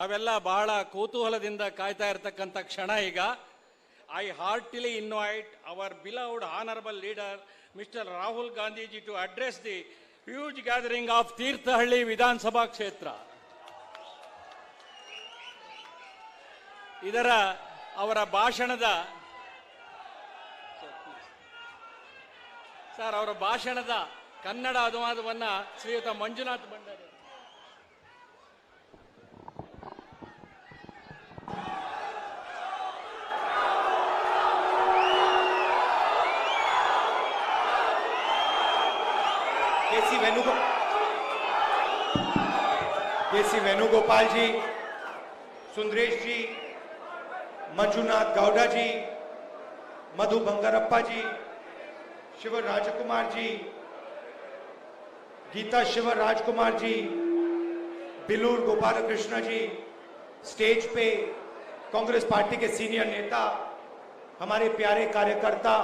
ಅವೆಲ್ಲ ಬಹಳ ಕುತೂಹಲದಿಂದ ಕಾಯ್ತಾ ಇರತಕ್ಕಂತ ಕ್ಷಣ ಈಗ. I heartily invite our beloved honorable leader Mr. Rahul Gandhi ji to address the huge gathering of Tirthahalli Vidhan Sabha Kshetra. ಇದರ ಅವರ ಭಾಷಣದ ಕನ್ನಡ ಅನುವಾದವನ್ನ ಶ್ರೀಯುತ ಮಂಜುನಾಥ್ ಭಂಡಾರಿ केसी वेणुगोपाल जी, सुंदरेश जी, मंजुनाथ गौड़ा जी, मधु बंगारप्पा जी, शिवर राजकुमार जी, गीता शिवर राजकुमार जी, बिलूर गोपाल कृष्ण जी, स्टेज पे कांग्रेस पार्टी के सीनियर नेता, हमारे प्यारे कार्यकर्ता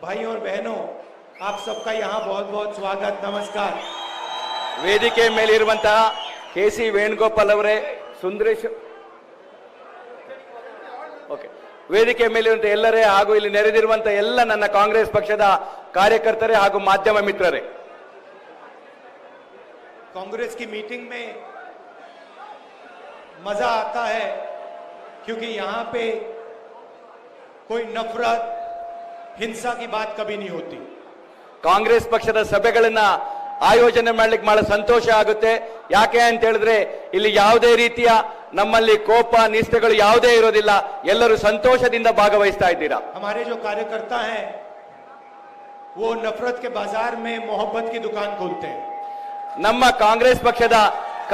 भाइयों और बहनों, आप सबका यहाँ बहुत बहुत स्वागत, नमस्कार। ವೇದಿಕೆ ಮೇಲಿರುವಂತಹ ಕೆಸಿ ವೇಣುಗೋಪಾಲ್ ಅವರೇ, ಸುಂದರೇಶ್, ಓಕೆ, ವೇದಿಕೆ ಮೇಲಿರುವಂತಹ ಎಲ್ಲರೇ ಹಾಗೂ ಇಲ್ಲಿ ನೆರೆದಿರುವಂತಹ ಎಲ್ಲ ನನ್ನ ಕಾಂಗ್ರೆಸ್ ಪಕ್ಷದ ಕಾರ್ಯಕರ್ತರೇ ಹಾಗೂ ಮಾಧ್ಯಮ ಮಿತ್ರರೇ, कांग्रेस की मीटिंग में मजा आता है क्योंकि यहाँ पे कोई नफरत हिंसा की बात कभी नहीं होती। ಕಾಂಗ್ರೆಸ್ ಪಕ್ಷದ ಸಭೆಗಳನ್ನ ಆಯೋಜನೆ ಮಾಡ್ಲಿಕ್ಕೆ ಬಹಳ ಸಂತೋಷ ಆಗುತ್ತೆ. ಯಾಕೆ ಅಂತ ಹೇಳಿದ್ರೆ ಇಲ್ಲಿ ಯಾವುದೇ ರೀತಿಯ ನಮ್ಮಲ್ಲಿ ಕೋಪ ನಿಷ್ಠೆಗಳು ಯಾವುದೇ ಇರೋದಿಲ್ಲ, ಎಲ್ಲರೂ ಸಂತೋಷದಿಂದ ಭಾಗವಹಿಸ್ತಾ ಇದ್ದೀರಾ। हमारे जो कार्यकर्ता हैं वो नफरत के बाजार में मोहब्बत की दुकान खोलते हैं। ನಮ್ಮ ಕಾಂಗ್ರೆಸ್ ಪಕ್ಷದ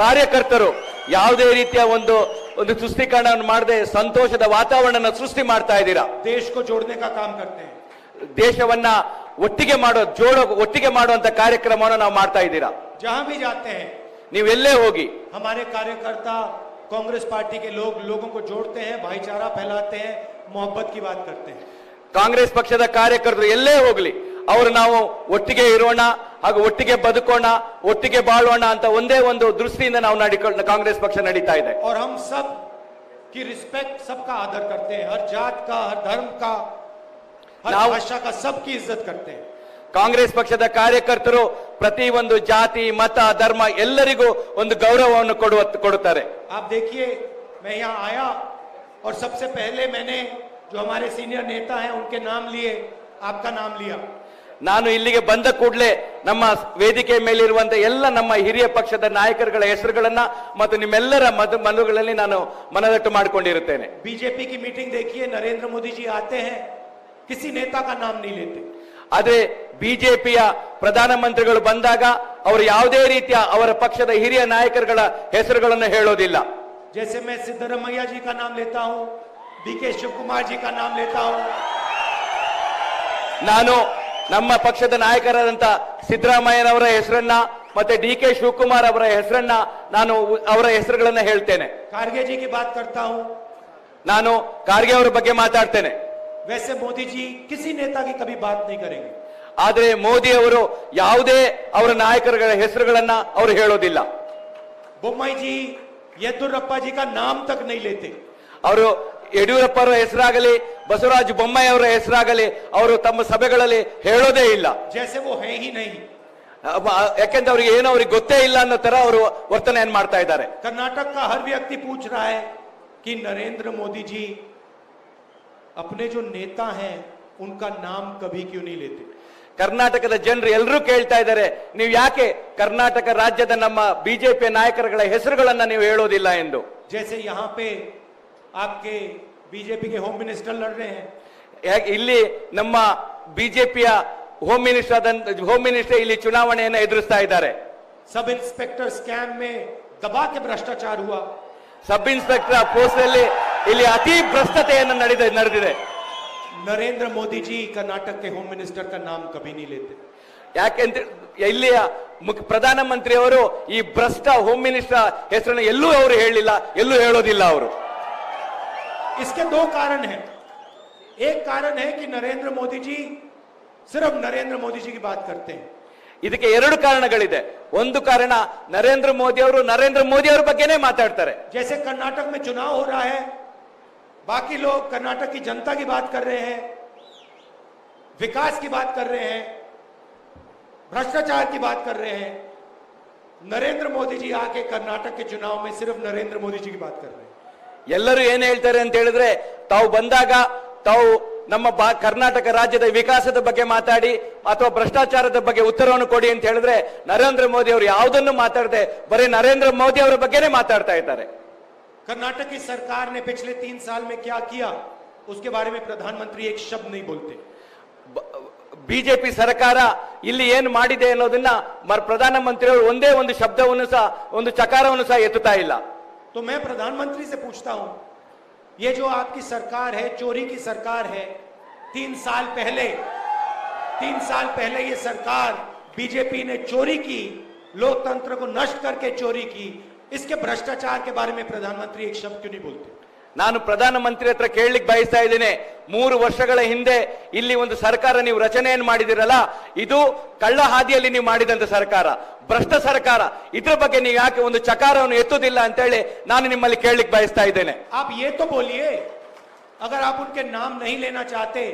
ಕಾರ್ಯಕರ್ತರು ಯಾವುದೇ ರೀತಿಯ ಒಂದು ತುಷ್ಟೀಕರಣವನ್ನು ಮಾಡದೆ ಸಂತೋಷದ ವಾತಾವರಣ ಸೃಷ್ಟಿ ಮಾಡ್ತಾ ಇದ್ದೀರಾ। देश को जोड़ने का काम करते हैं। ದೇಶವನ್ನ ಒಟ್ಟಿಗೆ ಮಾಡುವಂತ ಕಾರ್ಯಕ್ರಮವನ್ನು ನಾವು ಮಾಡ್ತಾ ಇದ್ದೀರಾ। जहां भी जाते हैं, ನೀವೆಲ್ಲೇ ಹೋಗಿ हमारे कार्यकर्ता कांग्रेस पार्टी के लोगों को जोड़ते हैं, भाईचारा फैलाते हैं, मोहब्बत की बात करते हैं। ಕಾಂಗ್ರೆಸ್ ಪಕ್ಷದ ಕಾರ್ಯಕರ್ತರು ಎಲ್ಲೇ ಹೋಗ್ಲಿ ಅವರು ನಾವು ಒಟ್ಟಿಗೆ ಇರೋಣ ಹಾಗೂ ಒಟ್ಟಿಗೆ ಬದುಕೋಣ, ಒಟ್ಟಿಗೆ ಬಾಳೋಣ ಅಂತ ಒಂದೇ ಒಂದು ದೃಷ್ಟಿಯಿಂದ ನಾವು ಕಾಂಗ್ರೆಸ್ ಪಕ್ಷ ನಡೀತಾ ಇದೆ। और हम सब की रिस्पेक्ट, सबका आदर करते हैं, हर जात का, हर धर्म का, हर भाषा का, सबकी इज्जत करते हैं। ಕಾಂಗ್ರೆಸ್ ಪಕ್ಷದ ಕಾರ್ಯಕರ್ತರು ಪ್ರತಿ ಒಂದು ಜಾತಿ, ಮತ, ಧರ್ಮ ಎಲ್ಲರಿಗೂ ಒಂದು ಗೌರವವನ್ನು ಕೊಡುತ್ತಾರೆ। आप देखिए, मैं यहाँ आया और सबसे पहले मैंने जो हमारे सीनियर नेता हैं उनके नाम लिए, आपका नाम लिया। ನಾನು ಇಲ್ಲಿಗೆ ಬಂದ ಕೂಡಲೇ ನಮ್ಮ ವೇದಿಕೆ ಮೇಲಿರುವಂತ ಎಲ್ಲ ನಮ್ಮ ಹಿರಿಯ ಪಕ್ಷದ ನಾಯಕರುಗಳ ಹೆಸರುಗಳನ್ನ ಮತ್ತು ನಿಮ್ಮೆಲ್ಲರ ಮನಗಳಲ್ಲಿ ನಾನು ಮನದಟ್ಟು ಮಾಡಿಕೊಂಡಿರುತ್ತೇನೆ। बीजेपी की मीटिंग देखिए, नरेंद्र मोदी जी आते हैं, किसी नेता का नाम नहीं लेते। ಆದ್ರೆ ಬಿಜೆಪಿಯ ಪ್ರಧಾನಮಂತ್ರಿಗಳು ಬಂದಾಗ ಅವರು ಯಾವುದೇ ರೀತಿಯ ಅವರ ಪಕ್ಷದ ಹಿರಿಯ ನಾಯಕರುಗಳ ಹೆಸರುಗಳನ್ನು ಹೇಳೋದಿಲ್ಲ। जैसे मैं सिद्धरमैया जी का नाम लेता हूं, डीके शिवकुमार जी का नाम लेता हूं। ನಾನು ನಮ್ಮ ಪಕ್ಷದ ನಾಯಕರಾದಂತ ಸಿದ್ದರಾಮಯ್ಯನವರ ಹೆಸರನ್ನ ಮತ್ತೆ ಡಿಕೆ ಶಿವಕುಮಾರ್ ಅವರ ಹೆಸರನ್ನ ನಾನು ಅವರ ಹೆಸರುಗಳನ್ನ ಹೇಳ್ತೇನೆ। ಖಾರ್ಗೆ जी की बात करता हूं, ನಾನು ಖಾರ್ಗೆ ಅವರ ಬಗ್ಗೆ ಮಾತಾಡ್ತೇನೆ। वैसे मोदी जी किसी नेता की कभी बात नहीं करेंगे। ಆದ್ರೆ ಮೋದಿ ಅವರು ಯಾವುದೇ ಅವರ ನಾಯಕರುಗಳ ಹೆಸರುಗಳನ್ನ ಅವರು ಹೇಳೋದಿಲ್ಲ। बोम्मई जी, येदियुरप्पा जी का नाम तक नहीं लेते। ಅವರು ಯಡಿಯೂರಪ್ಪ ಅವರ ಹೆಸರಾಗಲಿ ಬಸವರಾಜ ಬೊಮ್ಮಾಯಿ ಅವರ ಹೆಸರಾಗಲಿ ಅವರು ತಮ್ಮ ಸಭೆಗಳಲ್ಲಿ ಹೇಳೋದೇ ಇಲ್ಲ। जैसे वो है ही नहीं। ಯಾಕೆಂದ್ರೆ ಅವರಿಗೆ ಏನೋ ಅವ್ರಿಗೆ ಗೊತ್ತೇ ಇಲ್ಲ ಅನ್ನೋ ತರ ಅವರು ವರ್ತನೆಯನ್ನು ಮಾಡ್ತಾ ಇದ್ದಾರೆ। कर्नाटक का हर व्यक्ति पूछ रहा है कि नरेंद्र मोदी जी अपने जो नेता हैं उनका नाम कभी क्यों नहीं लेते। ಕರ್ನಾಟಕದ ಜನರು ಎಲ್ಲರೂ ಕೇಳ್ತಾ ಇದ್ದಾರೆ, ನೀವು ಯಾಕೆ ಕರ್ನಾಟಕ ರಾಜ್ಯದ ನಮ್ಮ ಬಿಜೆಪಿ ನಾಯಕರುಗಳ ಹೆಸರುಗಳನ್ನ ನೀವು ಹೇಳೋದಿಲ್ಲ ಎಂದು। जैसे यहाँ पे आपके बीजेपी के होम मिनिस्टर लड़ रहे हैं, ಇಲ್ಲಿ ನಮ್ಮ ಬಿಜೆಪಿಯ ಹೋಮ್ ಮಿನಿಸ್ಟರ್ ಇಲ್ಲಿ ಚುನಾವಣೆಯನ್ನು ಎದುರಿಸ್ತಾ ಇದ್ದಾರೆ। सब इंस्पेक्टर स्कैम में दबा के भ्रष्टाचार हुआ। ಸಬ್ ಇನ್ಸ್ಪೆಕ್ಟರ್ ಪೋಸ್ಟ್ ಅಲ್ಲಿ ಇಲ್ಲಿ ಅತಿ ಭ್ರಷ್ಟತೆಯನ್ನು ನಡೆದಿದೆ। नरेंद्र मोदी जी कर्नाटक के होम मिनिस्टर का नाम कभी नहीं लेते। ಯಾಕೆಂದ್ರೆ ಇಲ್ಲಿಯ ಪ್ರಧಾನಮಂತ್ರಿ ಅವರು ಈ ಭ್ರಷ್ಟ ಹೋಮ್ ಮಿನಿಸ್ಟರ್ ಹೆಸರನ್ನು ಎಲ್ಲೂ ಅವರು ಹೇಳಿಲ್ಲ, ಎಲ್ಲೂ ಹೇಳೋದಿಲ್ಲ ಅವರು। इसके दो कारण हैं। एक कारण है कि नरेंद्र मोदी जी सिर्फ नरेंद्र मोदी जी की बात करते हैं। ಇದಕ್ಕೆ ಎರಡು ಕಾರಣಗಳಿದೆ. ಒಂದು ಕಾರಣ ನರೇಂದ್ರ ಮೋದಿ ಅವರ ಬಗ್ಗೆನೇ ಮಾತಾಡ್ತಾರೆ. जैसे कर्नाटक में चुनाव हो रहा है, बाकी लोग कर्नाटक की जनता की बात कर रहे हैं, विकास की बात कर रहे हैं, भ्रष्टाचार की बात कर रहे हैं. नरेंद्र मोदी जी आके कर्नाटक के चुनाव में सिर्फ नरेंद्र मोदी जी की बात कर रहे हैं. ಎಲ್ಲರೂ ಏನ್ ಹೇಳ್ತಾರೆ ಅಂತ ಹೇಳಿದ್ರೆ, ತಾವು ಬಂದಾಗ ತಾವು ನಮ್ಮ ಕರ್ನಾಟಕ ರಾಜ್ಯದ ವಿಕಾಸದ ಬಗ್ಗೆ ಮಾತಾಡಿ ಅಥವಾ ಭ್ರಷ್ಟಾಚಾರದ ಬಗ್ಗೆ ಉತ್ತರವನ್ನು ಕೊಡಿ ಅಂತ ಹೇಳಿದ್ರೆ, ನರೇಂದ್ರ ಮೋದಿ ಅವರು ಯಾವುದನ್ನು ಮಾತಾಡದೆ ಬರೀ ನರೇಂದ್ರ ಮೋದಿ ಅವರ ಬಗ್ಗೆನೇ ಮಾತಾಡ್ತಾ ಇದ್ದಾರೆ. कर्नाटक की सरकार ने पिछले 3 साल में क्या किया, उसके बारे में प्रधानमंत्री एक शब्द नहीं बोलते. ಬಿಜೆಪಿ ಸರ್ಕಾರ ಇಲ್ಲಿ ಏನು ಮಾಡಿದೆ ಅನ್ನೋದನ್ನ ಪ್ರಧಾನಮಂತ್ರಿ ಅವರು ಒಂದೇ ಒಂದು ಶಬ್ದವನ್ನು ಸಹ, ಒಂದು ಚಕಾರವನ್ನು ಸಹ ಎತ್ತುತ್ತಾ ಇಲ್ಲ. तो मैं प्रधानमंत्री से पूछता हूं, ये जो आपकी सरकार है, चोरी की सरकार है. 3 साल पहले ये सरकार बीजेपी ने चोरी की, लोकतंत्र को नष्ट करके चोरी की. इसके भ्रष्टाचार के बारे में प्रधानमंत्री एक शब्द क्यों नहीं बोलते? ನಾನು ಪ್ರಧಾನಮಂತ್ರಿ ಹತ್ರ ಕೇಳಲಿಕ್ಕೆ ಬಯಸ್ತಾ ಇದ್ದೇನೆ, 3 ವರ್ಷಗಳ ಹಿಂದೆ ಇಲ್ಲಿ ಒಂದು ಸರ್ಕಾರ ನೀವು ರಚನೆಯನ್ನು ಮಾಡಿದಿರಲ್ಲ, ಇದು ಕಳ್ಳ ಹಾದಿಯಲ್ಲಿ ನೀವು ಮಾಡಿದಂತ ಸರ್ಕಾರ, ಭ್ರಷ್ಟ ಸರ್ಕಾರ. ಇದ್ರ ಬಗ್ಗೆ ನೀವು ಯಾಕೆ ಒಂದು ಚಕಾರವನ್ನು ಎತ್ತುವುದಿಲ್ಲ ಅಂತ ಹೇಳಿ ನಾನು ನಿಮ್ಮಲ್ಲಿ ಕೇಳಲಿಕ್ಕೆ ಬಯಸ್ತಾ ಇದ್ದೇನೆ. आप ये तो बोलिए, अगर आप उनके नाम नहीं लेना चाहते,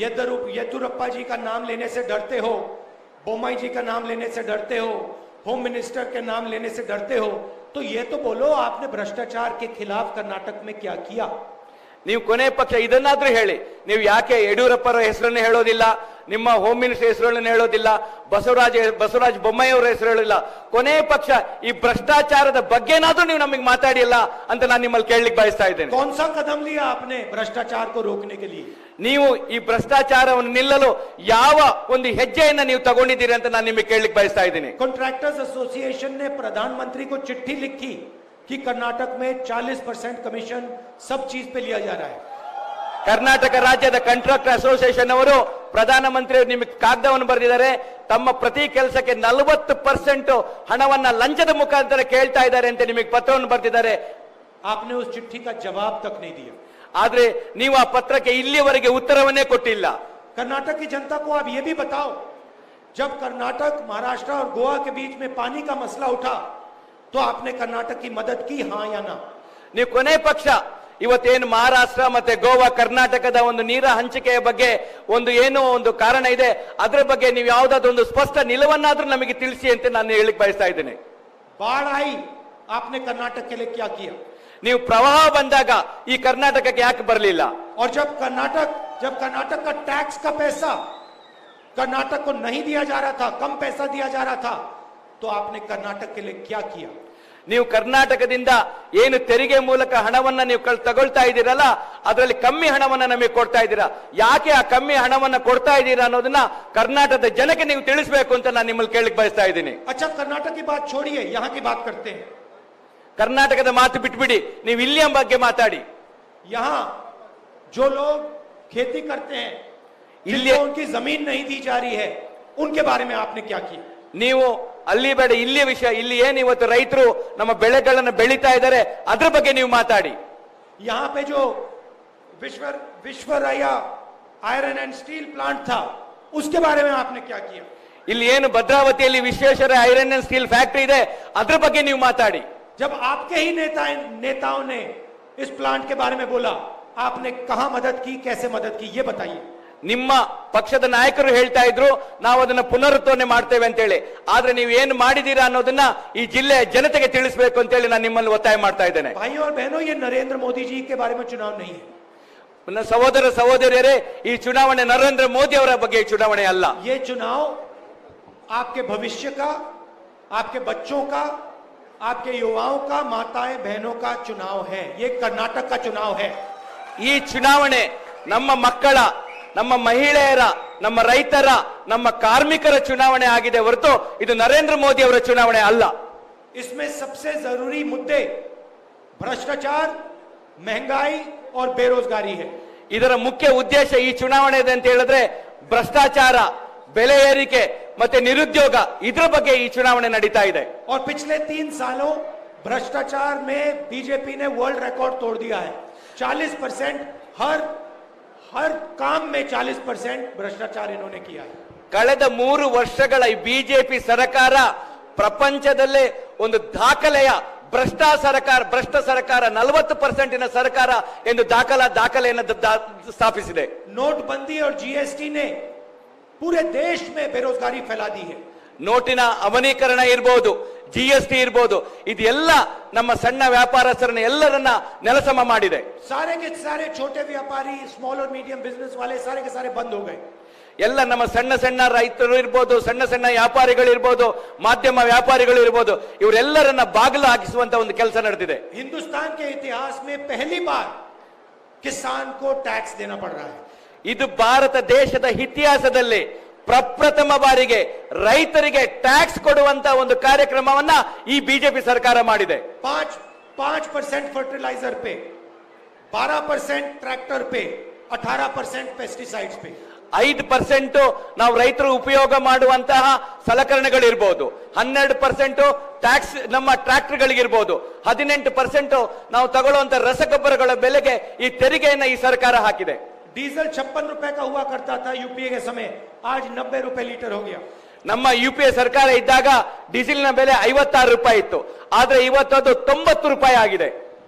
येदुरप्पा जी का नाम लेने से डरते हो, बोम्मई जी का नाम लेने से डरते हो, होम मिनिस्टर के नाम लेने से डरते हो, तो ये तो बोलो आपने भ्रष्टाचार के खिलाफ कर्नाटक में क्या किया? ನೀವು ಕೊನೆ ಪಕ್ಷ ಇದನ್ನಾದ್ರೂ ಹೇಳಿ, ನೀವು ಯಾಕೆ ಯಡಿಯೂರಪ್ಪರ ಹೆಸರನ್ನು ಹೇಳೋದಿಲ್ಲ, ನಿಮ್ಮ ಹೋಮ್ ಮಿನಿಸ್ಟರ್ ಹೆಸರನ್ನು ಹೇಳೋದಿಲ್ಲ, ಬಸವರಾಜ ಬೊಮ್ಮಾಯಿ ಅವರ ಹೆಸರು ಹೇಳೋದಿಲ್ಲ, ಕೊನೆ ಪಕ್ಷ ಈ ಭ್ರಷ್ಟಾಚಾರದ ಬಗ್ಗೆನಾದ್ರೂ ನೀವು ನಮಗೆ ಮಾತಾಡಿಲ್ಲ ಅಂತ ನಾನು ನಿಮ್ಮಲ್ಲಿ ಕೇಳಲಿಕ್ಕೆ ಬಯಸ್ತಾ ಇದ್ದೇನೆ. कौन सा कदम लिया आपने भ्रष्टाचार को रोकने के लिए? ನೀವು ಈ ಭ್ರಷ್ಟಾಚಾರವನ್ನು ನಿಲ್ಲಲು ಯಾವ ಒಂದು ಹೆಜ್ಜೆಯನ್ನ ನೀವು ತಗೊಂಡಿದ್ದೀರಿ ಅಂತ ನಾನು ನಿಮಗೆ ಕೇಳಲಿಕ್ಕೆ ಬಯಸ್ತಾ ಇದ್ದೀನಿ. कॉन्ट्रैक्टर्स एसोसिएशन ने प्रधानमंत्री को चिट्ठी लिखी कि कर्नाटक में 40% कमीशन सब चीज पे लिया जा रहा है. ಕರ್ನಾಟಕ ರಾಜ್ಯದ ಕಾಂಟ್ರಾಕ್ಟರ್ ಅಸೋಸಿಯೇಷನ್ ಅವರು ಪ್ರಧಾನಮಂತ್ರಿ ನಿಮಗೆ ಕಾಗದವನ್ನು ಬರೆದಿದ್ದಾರೆ. ತಮ್ಮ ಪ್ರತಿ ಕೆಲಸಕ್ಕೆ 40% ಹಣವನ್ನ ಲಂಚದ ಮುಖಾಂತರ ಕೇಳ್ತಾ ಇದ್ದಾರೆ ಅಂತ ನಿಮಗೆ ಪತ್ರವನ್ನು ಬರೆದಿದ್ದಾರೆ. आपने उस चिट्ठी का जवाब तक नहीं दिया. ಆದ್ರೆ ನೀವು ಆ ಪತ್ರಕ್ಕೆ ಇಲ್ಲಿಯವರೆಗೆ ಉತ್ತರವನ್ನೇ ಕೊಟ್ಟಿಲ್ಲ. कर्नाटक की जनता को आप ये भी बताओ, जब कर्नाटक, महाराष्ट्र और गोवा के बीच में पानी का मसला उठा तो आपने कर्नाटक की मदद की, हां या ना? ನೀವು ಕೊನೆ ಪಕ್ಷ ಇವತ್ತೇನು ಮಹಾರಾಷ್ಟ್ರ ಮತ್ತೆ ಗೋವಾ ಕರ್ನಾಟಕದ ಒಂದು ನೀರ ಹಂಚಿಕೆಯ ಬಗ್ಗೆ ಒಂದು ಕಾರಣ ಇದೆ, ಅದರ ಬಗ್ಗೆ ನೀವು ಯಾವುದಾದ್ರೂ ಒಂದು ಸ್ಪಷ್ಟ ನಿಲುವನ್ನಾದ್ರೂ ನಮಗೆ ತಿಳಿಸಿ ಅಂತ ನಾನು ಹೇಳಿಕ್ ಬಯಸ್ತಾ ಇದ್ದೇನೆ. बाढ़ आई, आपने कर्नाटक के लिए क्या किया? ನೀವು ಪ್ರವಾಹ ಬಂದಾಗ ಈ ಕರ್ನಾಟಕಕ್ಕೆ ಯಾಕೆ ಬರಲಿಲ್ಲ? और जब कर्नाटक का टैक्स का पैसा कर्नाटक को नहीं दिया जा रहा था, कम पैसा दिया जा रहा था, तो आपने कर्नाटक के लिए क्या किया? ನೀವು ಕರ್ನಾಟಕದಿಂದ ಏನು ತೆರಿಗೆ ಮೂಲಕ ಹಣವನ್ನ ನೀವು ತಗೊಳ್ತಾ ಇದ್ದೀರಲ್ಲ, ಅದರಲ್ಲಿ ಕಮ್ಮಿ ಹಣವನ್ನ ನಮಗೆ ಕೊಡ್ತಾ ಇದ್ದೀರಾ. ಯಾಕೆ ಆ ಕಮ್ಮಿ ಹಣವನ್ನ ಕೊಡ್ತಾ ಇದ್ದೀರಾ ಅನ್ನೋದನ್ನ ಕರ್ನಾಟಕದ ಜನಕ್ಕೆ ನೀವು ತಿಳಿಸಬೇಕು ಅಂತ ನಾನು ನಿಮ್ಮಲ್ಲಿ ಕೇಳಲಿಕ್ಕೆ ಬಯಸ್ತಾ ಇದ್ದೀನಿ. अच्छा, कर्नाटक की बात छोड़िए, यहाँ की बात करते हैं. ಕರ್ನಾಟಕದ ಮಾತು ಬಿಟ್ಬಿಡಿ, ನೀವು ಇಲ್ಲಿಯ ಬಗ್ಗೆ ಮಾತಾಡಿ. यहाँ जो लोग खेती करते हैं, जिनको उनकी जमीन नहीं दी जा रही है, उनके बारे में आपने क्या किया? ನೀವು ಅಲ್ಲಿ ಬೇಡ, ಇಲ್ಲಿಯ ವಿಷಯ, ಇಲ್ಲಿ ಏನು ಇವತ್ತು ರೈತರು ನಮ್ಮ ಬೆಳೆಗಳನ್ನು ಬೆಳೀತಾ ಇದ್ದಾರೆ ಅದ್ರ ಬಗ್ಗೆ ನೀವು ಮಾತಾಡಿ. यहाँ पे जो Visvesvaraya iron and steel plant था, उसके बारे में आपने क्या किया? ಇಲ್ಲಿ ಏನು ಭದ್ರಾವತಿಯಲ್ಲಿ Visvesvaraya iron and steel factory ಇದೆ ಅದ್ರ ಬಗ್ಗೆ ನೀವು ಮಾತಾಡಿ. जब आपके ही नेताओं ने इस प्लांट के बारे में बोला, आपने कहां मदद की, कैसे मदद की, ये बताइए. ನಿಮ್ಮ ಪಕ್ಷದ ನಾಯಕರು ಹೇಳ್ತಾ ಇದ್ರು ನಾವು ಅದನ್ನ ಪುನರುತ್ಥಾನ ಮಾಡ್ತೇವೆ ಅಂತ ಹೇಳಿ, ಆದ್ರೆ ನೀವು ಏನು ಮಾಡಿದೀರಾ ಅನ್ನೋದನ್ನ ಈ ಜಿಲ್ಲೆಯ ಜನತೆಗೆ ತಿಳಿಸಬೇಕು ಅಂತ ಹೇಳಿ ನಾನು ನಿಮ್ಮಲ್ಲಿ ಒತ್ತಾಯ ಮಾಡ್ತಾ ಇದ್ದೇನೆ. भाई और बहनों, ये नरेंद्र मोदी जी के बारे में चुनाव नहीं है. ಸಹೋದರ ಸಹೋದರಿಯರೇ, ಈ ಚುನಾವಣೆ ನರೇಂದ್ರ ಮೋದಿ ಅವರ ಬಗ್ಗೆ ಚುನಾವಣೆ ಅಲ್ಲ. ये चुनाव आपके भविष्य का, आपके बच्चों का, आपके युवाओं का, माताएं बहनों का चुनाव है. ये कर्नाटक का चुनाव है. ಈ ಚುನಾವಣೆ ನಮ್ಮ ಮಕ್ಕಳ, ನಮ್ಮ ಮಹಿಳೆಯರ, ನಮ್ಮ ರೈತರ, ನಮ್ಮ ಕಾರ್ಮಿಕರ ಚುನಾವಣೆ ಆಗಿದೆ ಹೊರತು ಇದು ನರೇಂದ್ರ ಮೋದಿ ಅವರ ಚುನಾವಣೆ ಅಲ್ಲ. इसमें सबसे जरूरी मुद्दे भ्रष्टाचार, महंगाई और बेरोजगारी है. ಇದರ ಮುಖ್ಯ ಉದ್ದೇಶ ಈ ಚುನಾವಣೆ ಇದೆ ಅಂತ ಹೇಳಿದ್ರೆ ಭ್ರಷ್ಟಾಚಾರ, ಬೆಲೆ ಏರಿಕೆ ಮತ್ತೆ ನಿರುದ್ಯೋಗ, ಇದ್ರ ಬಗ್ಗೆ ಈ ಚುನಾವಣೆ ನಡೀತಾ ಇದೆ. और पिछले 3 सालों भ्रष्टाचार में बीजेपी ने वर्ल्ड रिकॉर्ड तोड़ दिया है. 40% हर काम में 40% भ्रष्टाचार इन्होंने किया है. ಕಳೆದ 3 ವರ್ಷಗಳ ಬಿಜೆಪಿ ಸರ್ಕಾರ ಪ್ರಪಂಚದಲ್ಲೇ ಒಂದು ದಾಖಲೆಯ ಭ್ರಷ್ಟ ಸರ್ಕಾರ 40% ಸರ್ಕಾರ ಎಂದು ದಾಖಲೆಯನ್ನು ಸ್ಥಾಪಿಸಿದೆ. नोटबंदी और जीएसटी ने पूरे देश में बेरोजगारी फैला दी है. ನೋಟಿನ ಅಮನೀಕರಣ ಇರಬಹುದು, ಜಿಎಸ್ಟಿ ಇರಬಹುದು, ಇದೆಲ್ಲ ನಮ್ಮ ಸಣ್ಣ ವ್ಯಾಪಾರಸ್ಥರನ್ನ ಎಲ್ಲರನ್ನ ನೆಲಸಮ ಮಾಡಿದೆ. सारे के सारे छोटे व्यापारी, स्मॉल और मीडियम बिजनेस वाले सारे के सारे बंद हो गए. ಎಲ್ಲ ನಮ್ಮ ಸಣ್ಣ ರೈತರು ಇರ್ಬೋದು, ಸಣ್ಣ ವ್ಯಾಪಾರಿಗಳು ಇರ್ಬೋದು, ಮಾಧ್ಯಮ ವ್ಯಾಪಾರಿಗಳು ಇರ್ಬೋದು, ಇವರೆಲ್ಲರನ್ನ ಬಾಗಿಲು ಹಾಕಿಸುವಂತ ಒಂದು ಕೆಲಸ ನಡೆದಿದೆ. हिंदुस्तान के इतिहास में पहली बार किसान को टैक्स देना पड़ रहा है. ಇದು ಭಾರತ ದೇಶದ ಇತಿಹಾಸದಲ್ಲಿ ಪ್ರಪ್ರಥಮ ಬಾರಿಗೆ ರೈತರಿಗೆ ಟ್ಯಾಕ್ಸ್ ಕೊಡುವಂತ ಒಂದು ಕಾರ್ಯಕ್ರಮವನ್ನ ಈ ಬಿಜೆಪಿ ಸರ್ಕಾರ ಮಾಡಿದೆ. 5% फर्टिलाइजर पे, 12% ट्रैक्टर पे, 18% पेस्टिसाइड्स पे. 5% ನಾವು ರೈತರು ಉಪಯೋಗ ಮಾಡುವಂತಹ ಸಲಕರಣೆಗಳಿರ್ಬೋದು, 12% ಟ್ಯಾಕ್ಸ್ ನಮ್ಮ ಟ್ರಾಕ್ಟರ್ಗಳಿಗಿರ್ಬೋದು, 18% ನಾವು ತಗೊಳ್ಳುವಂತ ರಸಗೊಬ್ಬರಗಳ ಬೆಲೆಗೆ ಈ ತೆರಿಗೆಯನ್ನ ಈ ಸರ್ಕಾರ ಹಾಕಿದೆ. डीजल 56 रुपए का हुआ करता था यूपीए के समय, आज 90 रुपए लीटर हो गया. ನಮ್ಮ ಯುಪಿಎ ಸರ್ಕಾರ ಇದ್ದಾಗ ಡೀಸೆಲ್ನ ಬೆಲೆ 56 ರೂಪಾಯಿ ಇತ್ತು, ಆದ್ರೆ ಇವತ್ತು ಅದು 90 ರೂಪಾಯಿ ಆಗಿದೆ.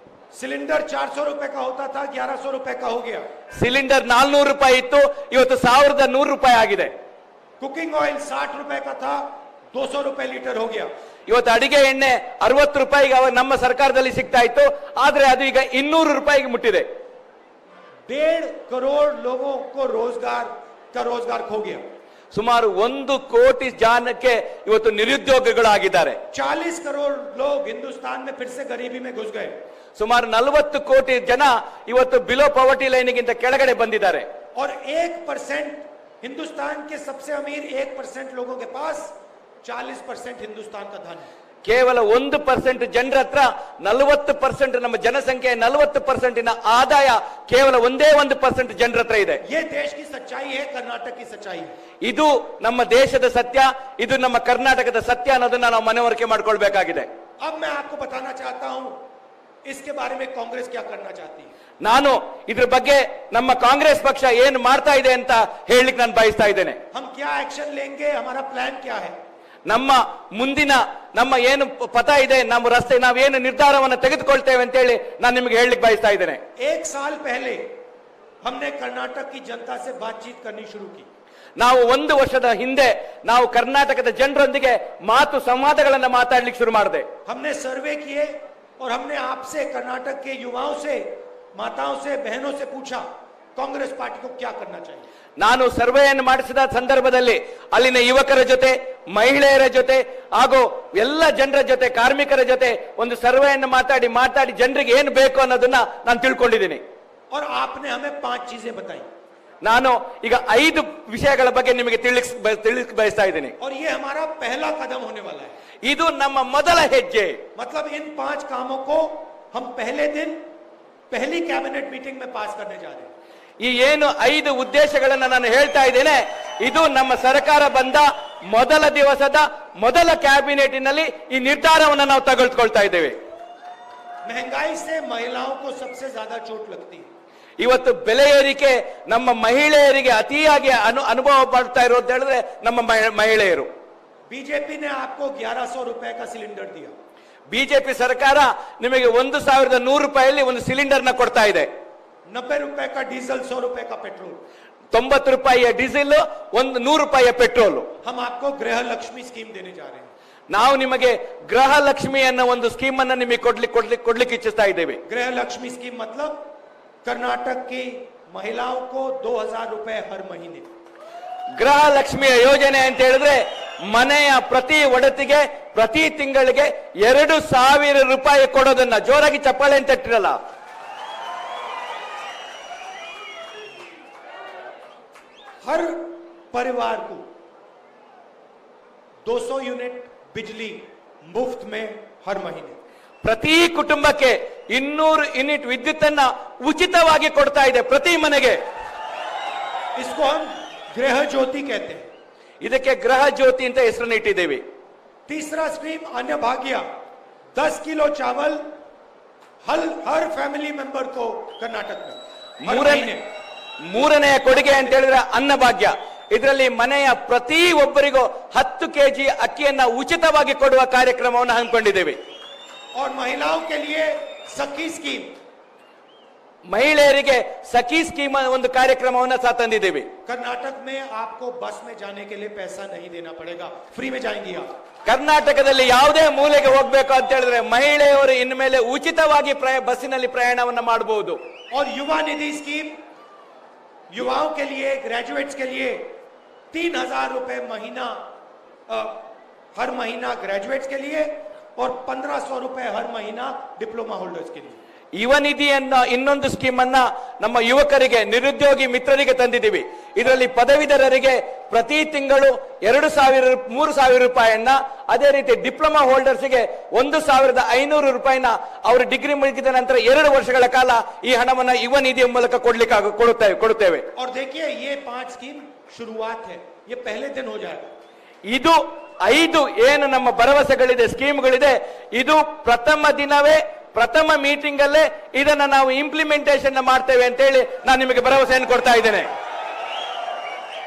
सिलेंडर 400 रुपए का होता था, 1100 रुपए का हो गया. ಸಿಲಿಂಡರ್ 400 ರೂಪಾಯಿ ಇತ್ತು, ಇವತ್ತು 1100 ರೂಪಾಯಿ ಆಗಿದೆ. कुकिंग ऑयल 60 रुपए का था, 200 रुपए लीटर हो गया. ಇವತ್ತು ಅಡಿಗೆ ಎಣ್ಣೆ 60 ರೂಪಾಯಿಗೆ ನಮ್ಮ ಸರ್ಕಾರದಲ್ಲಿ ಸಿಗ್ತಾ ಇತ್ತು, ಆದ್ರೆ ಅದು ಈಗ 200 ರೂಪಾಯಿಗೆ ಮುಟ್ಟಿದೆ. 1.5 करोड़ लोगों को रोजगार खो गया. ಸುಮಾರು 1 ಕೋಟಿ ಜನಕ್ಕೆ ಇವತ್ತು ನಿರುದ್ಯೋಗಿಗಳಾಗಿದ್ದಾರೆ. 40 करोड़ लोग हिंदुस्तान में फिर से गरीबी में घुस गए. ಸುಮಾರು 40 ಕೋಟಿ ಜನ ಇವತ್ತು ಬಿಲೋ ಪಾವರ್ಟಿ ಲೈನ್ಗಿಂತ ಕೆಳಗಡೆ ಬಂದಿದ್ದಾರೆ. और 1% हिंदुस्तान के सबसे अमीर 1% लोगों के पास 40% हिंदुस्तान का धन है. ಕೇವಲ 1% ಜನರ ಹತ್ರ 40% ನಮ್ಮ ಜನಸಂಖ್ಯೆ 40% ಆದಾಯ ಕೇವಲ 1% ಜನರ ಹತ್ರ ಇದೆ. ये देश की सच्चाई है, कर्नाटक की सच्चाई है. ಇದು ನಮ್ಮ ದೇಶದ ಸತ್ಯ, ಇದು ನಮ್ಮ ಕರ್ನಾಟಕದ ಸತ್ಯ ಅನ್ನೋದನ್ನ ನಾವು ಮನವರಿಕೆ ಮಾಡ್ಕೊಳ್ಬೇಕಾಗಿದೆ. अब मैं आपको बताना चाहता हूं इसके बारे में कांग्रेस क्या करना चाहती है. ನಾನು ಇದ್ರ ಬಗ್ಗೆ ನಮ್ಮ ಕಾಂಗ್ರೆಸ್ ಪಕ್ಷ ಏನು ಮಾಡ್ತಾ ಇದೆ ಅಂತ ಹೇಳಲಿಕ್ಕೆ ನಾನು ಬಯಸ್ತಾ ಇದ್ದೇನೆ. हम क्या एक्शन लेंगे, हमारा प्लान क्या है. ನಮ್ಮ ಮುಂದಿನ ನಮ್ಮ ಏನು ಪಥ ಇದೆ, ನಮ್ಮ ರಸ್ತೆ, ನಾವೇನು ನಿರ್ಧಾರವನ್ನು ತೆಗೆದುಕೊಳ್ತೇವೆ ಅಂತ ಹೇಳಿ ನಾನು ನಿಮಗೆ ಹೇಳಲಿಕ್ಕೆ ಬಯಸ್ತಾ ಇದ್ದೇನೆ. 1 साल पहले हमने कर्नाटक की जनता से बातचीत करनी शुरू की. ನಾವು 1 ವರ್ಷದ ಹಿಂದೆ ನಾವು ಕರ್ನಾಟಕದ ಜನರೊಂದಿಗೆ ಸಂವಾದಗಳನ್ನು ಮಾತಾಡ್ಲಿಕ್ಕೆ ಶುರು ಮಾಡಿದೆ. हमने सर्वे किए और हमने आपसे, कर्नाटक के युवाओं से, माताओं से, बहनों से पूछा कांग्रेस पार्टी को क्या करना चाहिए. ನಾನು ಸರ್ವೆಯನ್ನು ಮಾಡಿಸಿದ ಸಂದರ್ಭದಲ್ಲಿ ಅಲ್ಲಿನ ಯುವಕರ ಜೊತೆ, ಮಹಿಳೆಯರ ಜೊತೆ ಹಾಗೂ ಎಲ್ಲ ಜನರ ಜೊತೆ, ಕಾರ್ಮಿಕರ ಜೊತೆ ಒಂದು ಸರ್ವೆಯನ್ನು ಮಾತಾಡಿ ಜನರಿಗೆ ಏನು ಬೇಕು ಅನ್ನೋದನ್ನ ನಾನು ತಿಳ್ಕೊಂಡಿದ್ದೀನಿ. और आपने हमें 5 चीजें बताई. ನಾನು ಈಗ 5 ವಿಷಯಗಳ ಬಗ್ಗೆ ನಿಮಗೆ ತಿಳಿಸ್ ಬಯಸ್ತಾ ಇದ್ದೀನಿ. और ये हमारा पहला कदम होने वाला है. ಇದು ನಮ್ಮ ಮೊದಲ ಹೆಜ್ಜೆ. मतलब इन 5 कामों को हम पहले दिन पहली कैबिनेट मीटिंग में पास करने जा रहे हैं. ಈ ಏನು 5 ಉದ್ದೇಶಗಳನ್ನ ನಾನು ಹೇಳ್ತಾ ಇದ್ದೇನೆ, ಇದು ನಮ್ಮ ಸರ್ಕಾರ ಬಂದ ಮೊದಲ ದಿವಸದ ಮೊದಲ ಕ್ಯಾಬಿನೆಟ್ನಲ್ಲಿ ಈ ನಿರ್ಧಾರವನ್ನು ನಾವು ತೆಗೆದುಕೊಳ್ತಾ ಇದ್ದೇವೆ. महंगाई से महिलाओं को सबसे ज्यादा चोट लगती है. ಇವತ್ತು ಬೆಲೆ ಏರಿಕೆ ನಮ್ಮ ಮಹಿಳೆಯರಿಗೆ ಅತಿಯಾಗಿ ಅನುಭವ ಪಡ್ತಾ ಇರೋದು ಹೇಳಿದ್ರೆ ನಮ್ಮ ಮಹಿಳೆಯರು. बीजेपी ने आपको 1100 रुपए का सिलेंडर दिया. ಬಿಜೆಪಿ ಸರ್ಕಾರ ನಿಮಗೆ 1100 ರೂಪಾಯಿಯಲ್ಲಿ ಒಂದು ಸಿಲಿಂಡರ್ ನ ಕೊಡ್ತಾ ಇದೆ. 90 रुपए का डीजल, 100 रुपए का पेट्रोल. 90 ರೂಪಾಯಿಯ ಡೀಸೆಲ್, 100 ರೂಪಾಯಿಯ ಪೆಟ್ರೋಲ್. हम आपको गृह लक्ष्मी स्कीम देने जा रहे हैं. ನಾವು ನಿಮಗೆ ಗೃಹ ಲಕ್ಷ್ಮಿ ಅನ್ನೋ ಒಂದು ಸ್ಕೀಮ್ ಅನ್ನು ನಿಮಗೆ ಕೊಡ್ಲಿಕ್ಕೆ ಇಚ್ಛಿಸ್ತಾ ಇದ್ದೇವೆ. गृह लक्ष्मी स्कीम मतलब कर्नाटक की महिलाओं को 2000 रुपए हर महीने. ಗೃಹ ಲಕ್ಷ್ಮಿಯ ಯೋಜನೆ ಅಂತ ಹೇಳಿದ್ರೆ ಮನೆಯ ಪ್ರತಿ ಒಡತಿಗೆ ಪ್ರತಿ ತಿಂಗಳಿಗೆ 2000 ರೂಪಾಯಿ ಕೊಡೋದನ್ನ, ಜೋರಾಗಿ ಚಪ್ಪಾಳೆ ಅಂತ ಇಟ್ಟಿರಲ್ಲ, हर परिवार को 200 यूनिट बिजली मुफ्त में हर महीने. ಪ್ರತಿ ಕುಟುಂಬಕ್ಕೆ 200 ಯೂನಿಟ್ ವಿದ್ಯುತ್ತನ್ನ ಉಚಿತವಾಗಿ ಕೊಡ್ತಾ ಇದೆ ಪ್ರತಿ ಮನೆಗೆ. इसको हम गृह ज्योति कहते हैं. ಇದಕ್ಕೆ ಗೃಹ ಜ್ಯೋತಿ ಅಂತ ಹೆಸರನ್ನು ಇಟ್ಟಿದ್ದೇವೆ. तीसरा स्कीम अन्न भाग्य, 10 किलो चावल हर फैमिली मेंबर को कर्नाटक में. ಮೂರನೆಯ ಕೊಡುಗೆ ಅಂತ ಹೇಳಿದ್ರೆ ಅನ್ನ ಭಾಗ್ಯ. ಇದರಲ್ಲಿ ಮನೆಯ ಪ್ರತಿ ಒಬ್ಬರಿಗೂ 10 ಕೆಜಿ ಅಕ್ಕಿಯನ್ನ ಉಚಿತವಾಗಿ ಕೊಡುವ ಕಾರ್ಯಕ್ರಮವನ್ನು ಹಮ್ಮಿಕೊಂಡಿದ್ದೇವೆ. और महिलाओं के लिए सखी स्कीम, ಮಹಿಳೆಯರಿಗೆ ಸಖಿ ಸ್ಕೀಮ್ ಒಂದು ಕಾರ್ಯಕ್ರಮವನ್ನು ಸಹ ತಂದಿದ್ದೇವೆ. कर्नाटक में आपको बस में जाने के लिए पैसा नहीं देना पड़ेगा, फ्री में जाएंगी आप. ಕರ್ನಾಟಕದಲ್ಲಿ ಯಾವುದೇ ಮೂಲೆಗೆ ಹೋಗ್ಬೇಕು ಅಂತ ಹೇಳಿದ್ರೆ ಮಹಿಳೆಯರು ಇನ್ಮೇಲೆ ಉಚಿತವಾಗಿ ಬಸ್ಸಿನಲ್ಲಿ ಪ್ರಯಾಣವನ್ನು ಮಾಡಬಹುದು. और युवा निधि स्कीम युवाओं के लिए, ग्रेजुएट्स के लिए 3,000 रुपए महीना हर महीना ग्रेजुएट्स के लिए और 1,500 रुपए हर महीना डिप्लोमा होल्डर्स के लिए. ಯುವ ನಿಧಿಯನ್ನ ಇನ್ನೊಂದು ಸ್ಕೀಮ್ ಅನ್ನ ನಮ್ಮ ಯುವಕರಿಗೆ, ನಿರುದ್ಯೋಗಿ ಮಿತ್ರರಿಗೆ ತಂದಿದ್ದೀವಿ. ಇದರಲ್ಲಿ ಪದವೀಧರರಿಗೆ ಪ್ರತಿ ತಿಂಗಳು 3,000 ರೂಪಾಯಿಯನ್ನ, ಅದೇ ರೀತಿ ಡಿಪ್ಲೊಮಾ ಹೋಲ್ಡರ್ಸ್ಗೆ 1,500 ರೂಪಾಯಿನ ಅವರು ಡಿಗ್ರಿ ಮುಗಿದ ನಂತರ 2 ವರ್ಷಗಳ ಕಾಲ ಈ ಹಣವನ್ನ ಯುವ ನಿಧಿಯ ಮೂಲಕ ಕೊಡುತ್ತೇವೆ. और देखिए ये 5 स्कीम शुरुआत है, ये पहले दिन हो जाएगा. ಇದು 5 ಏನು ನಮ್ಮ ಭರವಸೆಗಳಿದೆ, ಸ್ಕೀಮ್ಗಳಿದೆ, ಇದು ಪ್ರಥಮ ದಿನವೇ, ಪ್ರಥಮ ಮೀಟಿಂಗ್ ಅಲ್ಲೇ ಇದನ್ನ ನಾವು ಇಂಪ್ಲಿಮೆಂಟೇಷನ್ ಮಾಡ್ತೇವೆ ಅಂತ ಹೇಳಿ ನಾನು ನಿಮಗೆ ಭರವಸೆಯನ್ನು ಕೊಡ್ತಾ ಇದ್ದೇನೆ.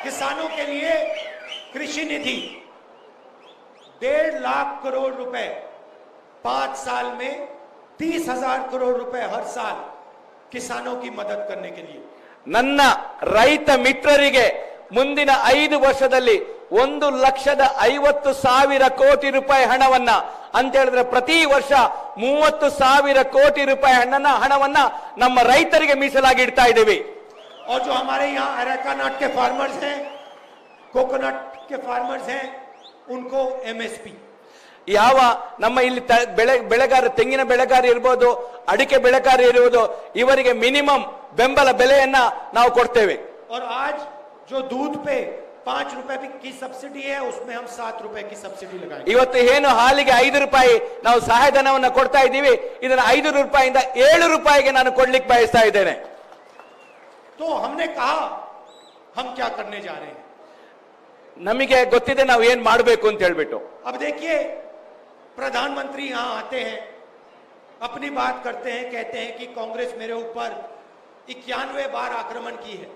किसानों के लिए कृषि निधि 1.5 लाख करोड़ रुपए 5 साल में 30,000 करोड़ रुपए हर साल किसानों की मदद करने के लिए. ನನ್ನ ರೈತ ಮಿತ್ರರಿಗೆ ಮುಂದಿನ 5 ವರ್ಷದಲ್ಲಿ 1,50,000 ಕೋಟಿ ರೂಪಾಯಿ ಹಣವನ್ನ ಅಂತ ಹೇಳಿದ್ರೆ ಪ್ರತಿ ವರ್ಷ 30,000 ಕೋಟಿ ರೂಪಾಯಿ ಹಣವನ್ನ ನಮ್ಮ ರೈತರಿಗೆ ಮೀಸಲಾಗಿ ಇಡ್ತಾ ಇದ್ದೇವೆ. और जो हमारे यहाँ अरेका नट के फार्मर्स हैं, कोकोनट के फार्मर्स हैं, उनको MSP. ಯಾವ ನಮ್ಮ ಇಲ್ಲಿ ಬೆಳೆಗಾರ, ತೆಂಗಿನ ಬೆಳೆಗಾರ ಇರ್ಬೋದು, ಅಡಿಕೆ ಬೆಳೆಗಾರ ಇರುವುದು, ಇವರಿಗೆ ಮಿನಿಮಮ್ ಬೆಂಬಲ ಬೆಲೆಯನ್ನ ನಾವು ಕೊಡ್ತೇವೆ. और आज जो दूध पे 5 रुपए की सब्सिडी है, उसमें हम 7 रुपए की सब्सिडी लगाएंगे. ಇವತ್ತು ಏನು ಹಾಲಿಗೆ 5 ರೂಪಾಯಿ ನಾವು ಸಹಾಯಧನವನ್ನು ಕೊಡ್ತಾ ಇದ್ದೀವಿ, ಇದನ್ನ 5 ರೂಪಾಯಿಯಿಂದ 7 ರೂಪಾಯಿಗೆ ನಾನು ಕೊಡ್ಲಿಕ್ಕೆ ಬಯಸ್ತಾ ಇದ್ದೇನೆ. तो हमने कहा हम क्या करने जा रहे हैं. ನಮಗೆ ಗೊತ್ತಿದೆ ನಾವು ಏನ್ ಮಾಡಬೇಕು ಅಂತ ಹೇಳ್ಬಿಟ್ಟು. अब देखिए प्रधानमंत्री यहां आते हैं, अपनी बात करते हैं, कहते हैं कि कांग्रेस मेरे ऊपर 91 बार आक्रमण की है.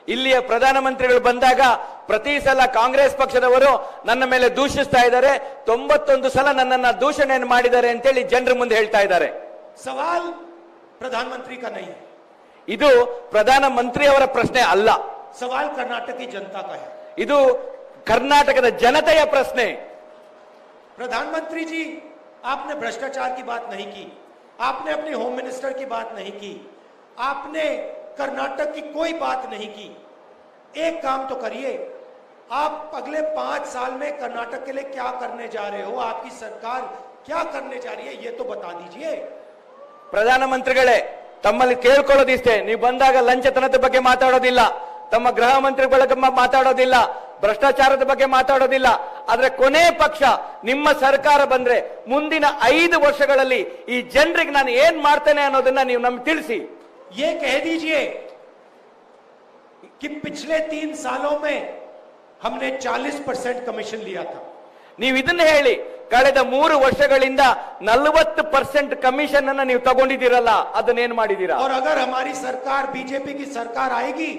ಇಲ್ಲಿಯ ಪ್ರಧಾನಮಂತ್ರಿಗಳು ಬಂದಾಗ ಪ್ರತಿ ಸಲ ಕಾಂಗ್ರೆಸ್ ಪಕ್ಷದವರು ನನ್ನ ಮೇಲೆ ದೂಷಿಸ್ತಾ ಇದ್ದಾರೆ, 91 ಸಲ ನನ್ನನ್ನ ದೂಷಣೆಯನ್ನು ಮಾಡಿದ್ದಾರೆ ಅಂತೇಳಿ ಜನರ ಮುಂದೆ ಹೇಳ್ತಾ ಇದ್ದಾರೆ. सवाल प्रधानमंत्री का नहीं है, ಇದು ಪ್ರಧಾನಮಂತ್ರಿಯವರ ಪ್ರಶ್ನೆ ಅಲ್ಲ, सवाल कर्नाटक की जनता का है. ಇದು ಕರ್ನಾಟಕದ ಜನತೆಯ ಪ್ರಶ್ನೆ. प्रधानमंत्री जी, आपने भ्रष्टाचार की बात नहीं की, आपने अपने होम मिनिस्टर की बात नहीं की, आपने कर्नाटक की कोई बात नहीं की. एक काम तो करिए, आप अगले 5 साल में कर्नाटक के लिए क्या करने जा रहे हो, आपकी सरकार क्या करने जा रही है, ये तो बता दीजिए. ಪ್ರಧಾನಮಂತ್ರಿಗಳೇ, ತಮ್ಮಲ್ಲಿ ಕೇಳ್ಕೊಳ್ಳೋದಿಷ್ಟೇ, ನೀವು ಬಂದಾಗ ಲಂಚತನದ ಬಗ್ಗೆ ಮಾತಾಡೋದಿಲ್ಲ, ತಮ್ಮ ಗೃಹ ಮಂತ್ರಿ ಬಳಗ ಮಾತಾಡೋದಿಲ್ಲ, ಭ್ರಷ್ಟಾಚಾರದ ಬಗ್ಗೆ ಮಾತಾಡೋದಿಲ್ಲ. ಆದ್ರೆ ಕೊನೆ ಪಕ್ಷ ನಿಮ್ಮ ಸರ್ಕಾರ ಬಂದ್ರೆ ಮುಂದಿನ 5 ವರ್ಷಗಳಲ್ಲಿ ಈ ಜನರಿಗೆ ನಾನು ಏನ್ ಮಾಡ್ತೇನೆ ಅನ್ನೋದನ್ನ ನೀವು ನಮ್ಗೆ ತಿಳಿಸಿ. ये कह दीजिए कि पिछले 3 सालों में हमने 40% कमीशन लिया था. ನೀವು ಇದನ್ನ ಹೇಳಿ, ಕಳೆದ 3 ವರ್ಷಗಳಿಂದ 40% ಕಮಿಷನ್ ಅನ್ನ ನೀವು ತಗೊಂಡಿದ್ದೀರಲ್ಲ, ಅದನ್ನೇನ್ ಮಾಡಿದ್ದೀರಾ? और अगर हमारी सरकार, बीजेपी की सरकार आएगी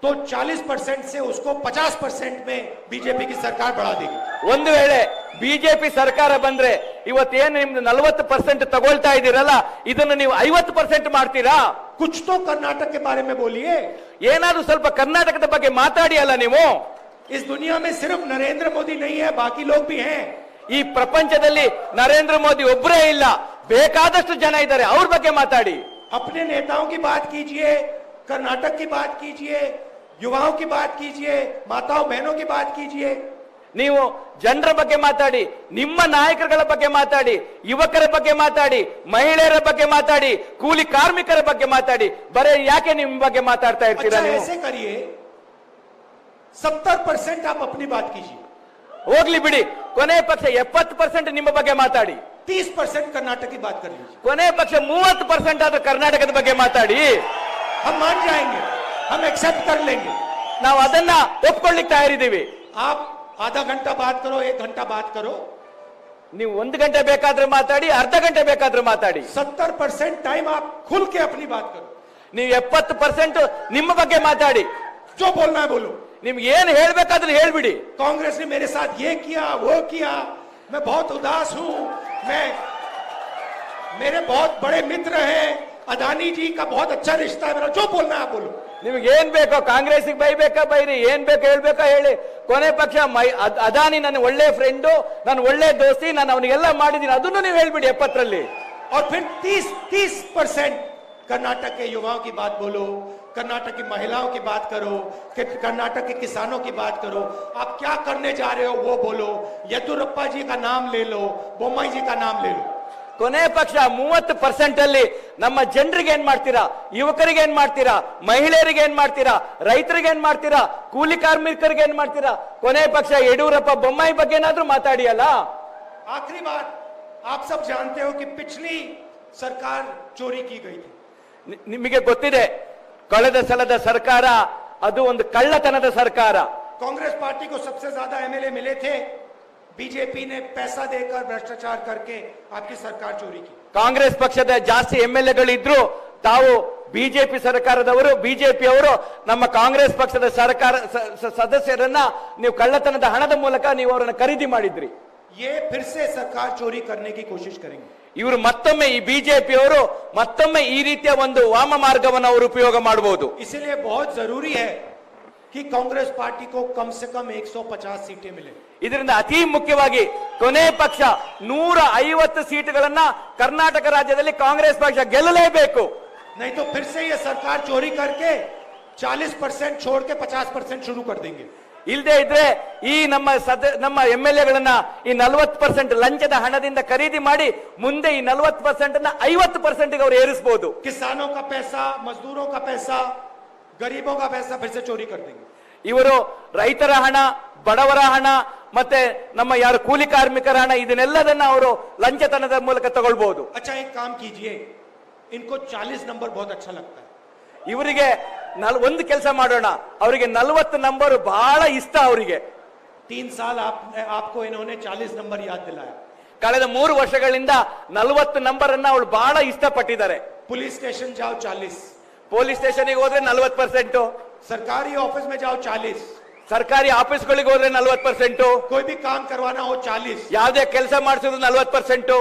तो 40% से उसको 50% में बीजेपी की सरकार बढ़ा देगी. ಒಂದು ವೇಳೆ ಬಿಜೆಪಿ ಸರ್ಕಾರ ಬಂದ್ರೆ ಇವತ್ತೇನು ನಿಮ್ದು 40% ತಗೊಳ್ತಾ ಇದ್ದೀರಲ್ಲ, ಇದನ್ನು ನೀವು 50% ಮಾಡ್ತೀರಾ? कुछ तो कर्नाटक के बारे में बोलिए. ಏನಾದ್ರೂ ಸ್ವಲ್ಪ ಕರ್ನಾಟಕದ ಬಗ್ಗೆ ಮಾತಾಡಿ ಅಲ್ಲ ನೀವು. इस दुनिया में सिर्फ नरेंद्र मोदी नहीं है, बाकी लोग भी हैं. ಈ ಪ್ರಪಂಚದಲ್ಲಿ ನರೇಂದ್ರ ಮೋದಿ ಒಬ್ಬರೇ ಇಲ್ಲ, ಬೇಕಾದಷ್ಟು ಜನ ಇದ್ದಾರೆ, ಅವ್ರ ಬಗ್ಗೆ ಮಾತಾಡಿ. अपने नेताओं की बात कीजिए, कर्नाटक की बात कीजिए, युवाओं की बात कीजिए, माताओं बहनों की बात कीजिए. ನೀವು ಜನರ ಬಗ್ಗೆ ಮಾತಾಡಿ, ನಿಮ್ಮ ನಾಯಕರುಗಳ ಬಗ್ಗೆ ಮಾತಾಡಿ, ಯುವಕರ ಬಗ್ಗೆ ಮಾತಾಡಿ, ಮಹಿಳೆಯರ ಬಗ್ಗೆ ಮಾತಾಡಿ, ಕೂಲಿ ಕಾರ್ಮಿಕರ ಬಗ್ಗೆ ಮಾತಾಡಿ. ಬರೇ ಯಾಕೆ ನಿಮ್ಮ ಬಗ್ಗೆ ಮಾತಾಡ್ತಾ ಇರ್ತೀರಾ अच्छा, ನೀವು? ऐसे करिए 70% आप अपनी बात कीजिए, ಹೋಗ್ಲಿ ಬಿಡಿ, ಕೊನೆ ಪಕ್ಷ 70% ನಿಮ್ಮ ಬಗ್ಗೆ ಮಾತಾಡಿ, 30% कर्नाटक की बात कर लीजिए. ಕೊನೆ ಪಕ್ಷ 30% ಆದ್ರೂ ಕರ್ನಾಟಕದ ಬಗ್ಗೆ ಮಾತಾಡಿ. हम मान जाएंगे, हम एक्सेप्ट कर लेंगे. ನಾವು ಅದನ್ನ ಒಪ್ಕೊಳ್ಳಿಕ್ಕೆ ತಯಾರಿದ್ದೀವಿ. आप आधा घंटा बात करो, 1 घंटा बात करो, ನೀವು 1 ಗಂಟೆ ಬೇಕಾದ್ರೂ ಮಾತಾಡಿ, ಅರ್ಧ ಗಂಟೆ ಬೇಕಾದ್ರೂ ಮಾತಾಡಿ. 70% टाइम आप खुल के अपनी बात करो. ನೀವು 70% ನಿಮ್ಮ ಬಗ್ಗೆ ಮಾತಾಡಿ, जो बोलना है बोलो. ನಿಮ್ಗೆ ಏನ್ ಹೇಳ್ಬೇಕಾದ್ರೆ ಹೇಳ್ಬಿಡಿ. कांग्रेस ने मेरे साथ ये किया वो किया, मैं बहुत उदास हूं, मैं मेरे बहुत बड़े मित्र हैं, अदानी जी का बहुत अच्छा रिश्ता है मेरा, जो बोलना है आप बोलो. ನಿಮ್ಗೆ ಏನ್ ಬೇಕೋ ಕಾಂಗ್ರೆಸ್ಗೆ ಬೈಬೇಕಾ ಬೈರಿ, ಏನ್ ಬೇಕೋ ಹೇಳ್ಬೇಕಾ ಹೇಳಿ. ಕೊನೆ ಪಕ್ಷ ಅದಾನಿ ನನ್ನ ಒಳ್ಳೆ ಫ್ರೆಂಡು, ನನ್ನ ಒಳ್ಳೆ ದೋಸ್ತಿ, ನಾನು ಅವನಿಗೆಲ್ಲ ಮಾಡಿದ್ದೀನಿ, ಅದನ್ನು ನೀವು ಹೇಳ್ಬಿಡಿ 70ರಲ್ಲಿ. और फिर 30% कर्नाटक के युवाओं की बात बोलो, कर्नाटक की महिलाओं की बात करो, कर्नाटक के किसानों की बात करो. आप क्या करने जा रहे हो वो बोलो. येदुरप्पा जी का नाम ले लो, बोम्मई जी का नाम ले लो. ಕೊನೆ ಪಕ್ಷ 30% ಅಲ್ಲಿ ನಮ್ಮ ಜನರಿಗೆ ಏನ್ ಮಾಡ್ತೀರಾ, ಯುವಕರಿಗೆ ಏನ್ ಮಾಡ್ತೀರಾ, ಮಹಿಳೆಯರಿಗೆ ಏನ್ ಮಾಡ್ತೀರಾ, ರೈತರಿಗೆ ಏನ್ ಮಾಡ್ತೀರಾ, ಕೂಲಿ ಕಾರ್ಮಿಕರಿಗೆ ಏನ್ ಮಾಡ್ತೀರಾ. ಕೊನೆ ಪಕ್ಷ ಯಡಿಯೂರಪ್ಪ ಬೊಮ್ಮಾಯಿ ಬಗ್ಗೆ ಏನಾದ್ರೂ ಮಾತಾಡಿ ಅಲ್ಲ. आखिरी बात, आप सब जानते हो कि पिछली सरकार चोरी की गई थी. ನಿಮಗೆ ಗೊತ್ತಿದೆ, ಕಳೆದ ಸಲದ ಸರ್ಕಾರ ಅದು ಒಂದು ಕಳ್ಳತನದ ಸರ್ಕಾರ. कांग्रेस पार्टी को सबसे ज्यादा एमएलए मिले थे, बीजेपी ने पैसा देकर भ्रष्टाचार करके आपकी सरकार चोरी की. ಕಾಂಗ್ರೆಸ್ ಪಕ್ಷದ ಜಾಸ್ತಿ ಎಂಎಲ್ಎಗಳಿದ್ರು, ತಾವು ಬಿಜೆಪಿ ಸರ್ಕಾರದವರು, ಬಿಜೆಪಿ ಅವರು ನಮ್ಮ ಕಾಂಗ್ರೆಸ್ ಪಕ್ಷದ ಸರ್ಕಾರ ಸದಸ್ಯರನ್ನ ನೀವು ಕಳ್ಳತನದ ಹಣದ ಮೂಲಕ ನೀವು ಅವರನ್ನು ಖರೀದಿ ಮಾಡಿದ್ರಿ. ये फिर से सरकार चोरी करने की कोशिश करेंगे. ಇವರು ಮತ್ತೊಮ್ಮೆ, ಈ ಬಿಜೆಪಿ ಅವರು ಮತ್ತೊಮ್ಮೆ ಈ ರೀತಿಯ ಒಂದು ವಾಮ ಮಾರ್ಗವನ್ನು ಅವರು ಉಪಯೋಗ ಮಾಡಬಹುದು. इसलिए बहुत जरूरी है कि कांग्रेस पार्टी को कम से कम 150 सीटें मिले. ಇದರಿಂದ ಅತಿ ಮುಖ್ಯವಾಗಿ ಕೊನೆ ಪಕ್ಷ 150 ಸೀಟುಗಳನ್ನ ಕರ್ನಾಟಕ ರಾಜ್ಯದಲ್ಲಿ ಕಾಂಗ್ರೆಸ್ ಪಕ್ಷ ಗೆಲ್ಲಲೇಬೇಕು. नहीं तो फिर से ये सरकार चोरी करके 40% छोड़ के 50% शुरू कर देंगे. ಇಲ್ಲದೆ ಇದ್ರೆ ಈ ನಮ್ಮ ಎಂಎಲ್ಎಗಳನ್ನ ಈ 40% ಲಂಚದ ಹಣದಿಂದ ಖರೀದಿ ಮಾಡಿ ಮುಂದೆ ಈ 40% ಅನ್ನ 50% ಗೆ ಅವರು ಏರಿಸಬಹುದು. किसानों का पैसा, मजदूरों का पैसा, गरीबों का पैसा फिर से चोरी कर देंगे. ಇವರು ರೈತರ ಹಣ, ಬಡವರ ಹಣ, ಮತ್ತೆ ನಮ್ಮ ಯಾರು ಕೂಲಿ ಕಾರ್ಮಿಕರ ಹಣ, ಇದನ್ನೆಲ್ಲದನ್ನ ಅವರು ಲಂಚತನದ ಮೂಲಕ ತಗೊಳ್ಬಹುದು. अच्छा एक काम कीजिए, इनको 40 नंबर बहुत अच्छा लगता है. ಇವರಿಗೆ ಒಂದು ಕೆಲಸ ಮಾಡೋಣ, ಅವರಿಗೆ 40 ನಂಬರ್ ಬಹಳ ಇಷ್ಟ. ಅವರಿಗೆ 3 साल आपको इन्होंने 40 नंबर याद दिलाया. ಕಳೆದ 3 ವರ್ಷಗಳಿಂದ 40 ನಂಬರ್ ಅನ್ನ ಅವಳು ಬಹಳ ಇಷ್ಟಪಟ್ಟಿದ್ದಾರೆ. पुलिस स्टेशन जाओ 40, ಪೊಲೀಸ್ ಸ್ಟೇಷನ್ಗೆ ಹೋದ್ರೆ 40%, सरकारी ऑफिस में जाओ 40, ಸರ್ಕಾರಿ ಆಫೀಸ್ಗಳಿಗೆ ಹೋದ್ರೆ 40%, कोई भी काम करवाना हो 40. ಯಾವುದೇ ಕೆಲಸ ಮಾಡಿಸಿದ್ರು 40%.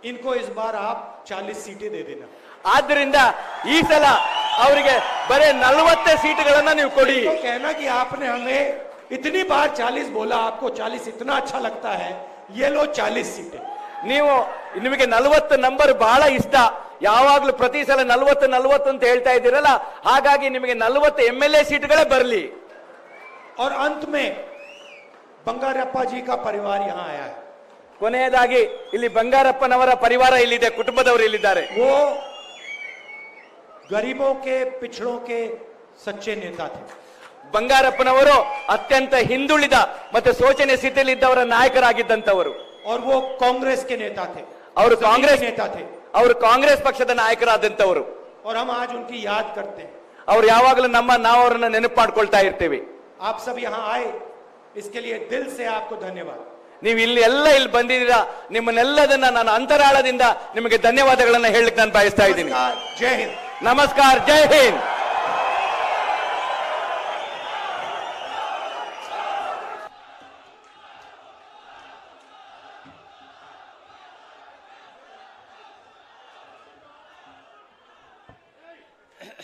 इनको इस बार आप 40 सीटें दे देना. ಆದ್ದರಿಂದ ಈ ಸಲ ಅವರಿಗೆ ಬರೇ 40 ಸೀಟುಗಳನ್ನ ನೀವು ಕೊಡಿ. तो कहना कि आपने हमें इतनी बार 40 बोला, आपको 40 इतना अच्छा लगता है, ये लो 40 सीटें. ನಿಮಗೆ 40 ನಂಬರ್ ಬಹಳ ಇಷ್ಟ, ಯಾವಾಗ್ಲೂ ಪ್ರತಿ ಸಲ 40 ಅಂತ ಹೇಳ್ತಾ ಇದ್ದೀರಲ್ಲ, ಹಾಗಾಗಿ ನಿಮಗೆ 40 ಎಂಎಲ್ಎ ಸೀಟುಗಳೇ ಬರಲಿ. और अंत में बंगारप्पा जी का परिवार यहाँ आया है. ಕೊನೆಯದಾಗಿ ಇಲ್ಲಿ ಬಂಗಾರಪ್ಪನವರ ಪರಿವಾರ ಇಲ್ಲಿದೆ, ಕುಟುಂಬದವರು ಇಲ್ಲಿದ್ದಾರೆ. वो गरीबों के, पिछड़ों के सच्चे नेता थे. ಬಂಗಾರಪ್ಪನವರು ಅತ್ಯಂತ ಹಿಂದುಳಿದ ಮತ್ತೆ ಶೋಚನೀಯ ಸ್ಥಿತಿಯಲ್ಲಿ ಇದ್ದವರ ನಾಯಕರಾಗಿದ್ದಂತವರು. और वो कांग्रेस के नेता थे, ಅವರು सभी ಕಾಂಗ್ರೆಸ್ नेता थे. ಅವರು ಕಾಂಗ್ರೆಸ್ ಪಕ್ಷದ ನಾಯಕರಾದಂತವರು. और हम आज उनकी याद करते हैं. ಅವ್ರು ಯಾವಾಗಲೂ ನಾವು ಅವರನ್ನ ನೆನಪು ಮಾಡ್ಕೊಳ್ತಾ ಇರ್ತೀವಿ. आप सब यहाँ आए, इसके लिए दिल से आपको धन्यवाद. ನೀವು ಇಲ್ಲಿ ಬಂದಿದ್ದೀರಾ, ನಿಮ್ಮನ್ನೆಲ್ಲದನ್ನ ನಾನು ಅಂತರಾಳದಿಂದ ನಿಮಗೆ ಧನ್ಯವಾದಗಳನ್ನ ಹೇಳಲಿಕ್ಕೆ ನಾನು ಬಯಸ್ತಾ ಇದ್ದೀನಿ. नमस्कार, जय हिंद. ನಮಸ್ಕಾರ, ಜೈ ಹಿಂದ್.